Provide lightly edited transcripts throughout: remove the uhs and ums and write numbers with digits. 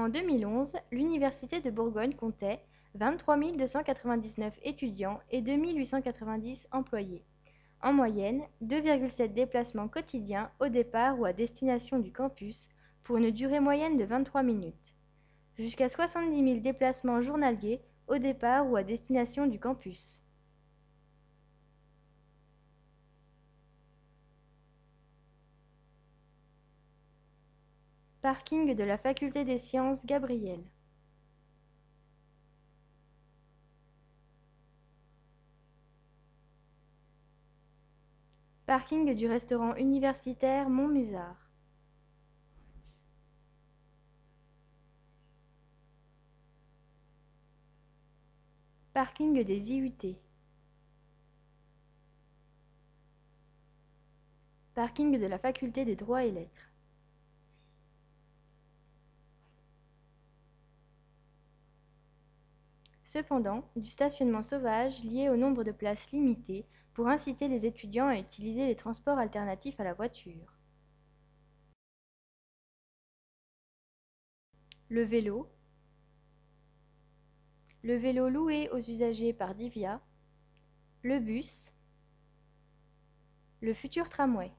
En 2011, l'Université de Bourgogne comptait 23 299 étudiants et 2 890 employés. En moyenne, 2,7 déplacements quotidiens au départ ou à destination du campus pour une durée moyenne de 23 minutes. Jusqu'à 70 000 déplacements journaliers au départ ou à destination du campus. Parking de la Faculté des Sciences Gabriel. Parking du restaurant universitaire Montmusard. Parking des IUT. Parking de la Faculté des Droits et Lettres. Cependant, du stationnement sauvage lié au nombre de places limitées pour inciter les étudiants à utiliser les transports alternatifs à la voiture. Le vélo loué aux usagers par Divia, le bus, le futur tramway.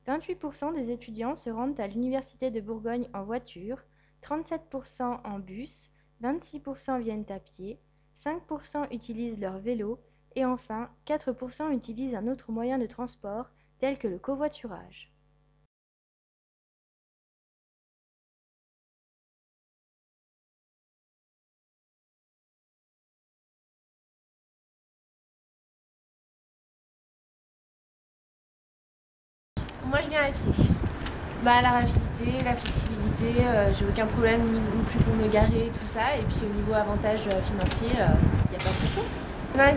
« 28% des étudiants se rendent à l'Université de Bourgogne en voiture, 37% en bus, 26% viennent à pied, 5% utilisent leur vélo et enfin 4% utilisent un autre moyen de transport tel que le covoiturage. » Moi je viens à pied. La rapidité, la flexibilité, j'ai aucun problème non plus pour me garer, tout ça. Et puis au niveau avantage financier, il n'y a pas photo.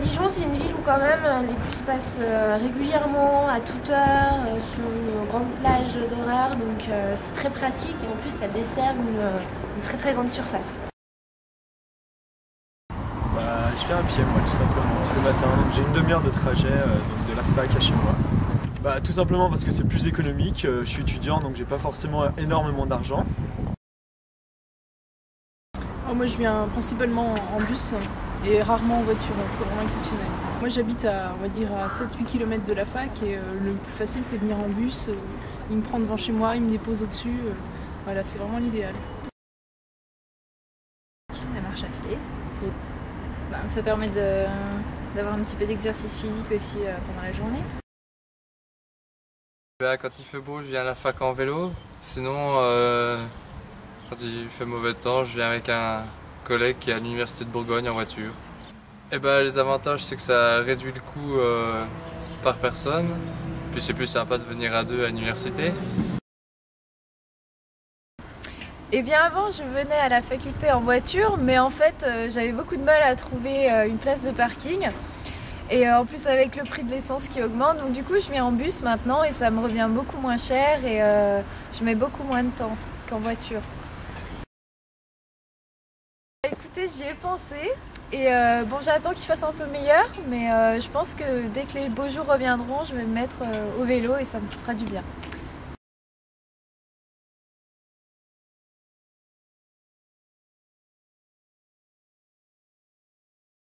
Dijon c'est une ville où quand même les bus passent régulièrement, à toute heure, sur une grande plage d'horaire. Donc c'est très pratique et en plus ça dessert une très très grande surface. Je viens à pied moi tout simplement, tous les matins. J'ai une demi-heure de trajet donc de la fac à chez moi. Tout simplement parce que c'est plus économique, je suis étudiant donc j'ai pas forcément énormément d'argent. Moi je viens principalement en bus et rarement en voiture, c'est vraiment exceptionnel. Moi j'habite à, on va dire, à 7-8 km de la fac et le plus facile c'est de venir en bus, il me prend devant chez moi, il me dépose au-dessus, voilà c'est vraiment l'idéal. La marche à pied, ça permet d'avoir un petit peu d'exercice physique aussi pendant la journée. Quand il fait beau, je viens à la fac en vélo. Sinon, quand il fait mauvais temps, je viens avec un collègue qui est à l'université de Bourgogne en voiture. Les avantages, c'est que ça réduit le coût par personne. Puis c'est plus sympa de venir à deux à l'université. Avant je venais à la faculté en voiture, mais en fait j'avais beaucoup de mal à trouver une place de parking. Et en plus avec le prix de l'essence qui augmente, donc du coup je viens en bus maintenant et ça me revient beaucoup moins cher et je mets beaucoup moins de temps qu'en voiture. Écoutez, j'y ai pensé et j'attends qu'il fasse un peu meilleur, mais je pense que dès que les beaux jours reviendront, je vais me mettre au vélo et ça me fera du bien.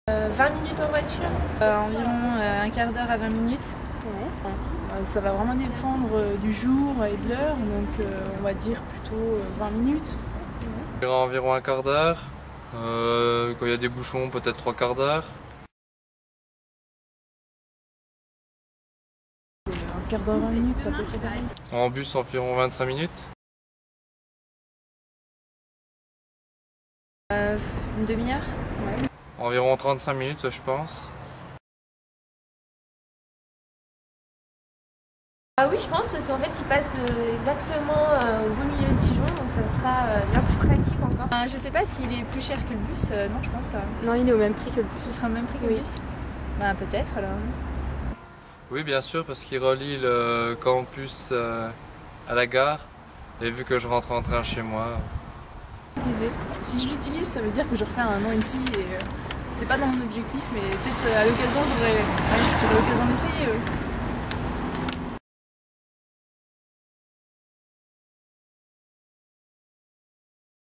20 minutes en voiture, environ un quart d'heure à 20 minutes. Ça va vraiment dépendre du jour et de l'heure, donc on va dire plutôt 20 minutes. Environ un quart d'heure, quand il y a des bouchons peut-être 3 quarts d'heure. Un quart d'heure, 20 minutes, c'est à peu près pareil. En bus environ 25 minutes. Une demi-heure. Ouais. Environ 35 minutes je pense. Ah oui, je pense, parce qu'en fait il passe exactement au beau milieu de Dijon, donc ça sera bien plus pratique encore. Je sais pas s'il est plus cher que le bus, non je pense pas. Non, il est au même prix que le bus. Ce sera le même prix que le bus. Peut-être alors. Oui bien sûr, parce qu'il relie le campus à la gare, et vu que je rentre en train chez moi. Si je l'utilise, ça veut dire que je refais un an ici et C'est pas dans mon objectif, mais peut-être à l'occasion, j'aurai l'occasion d'essayer.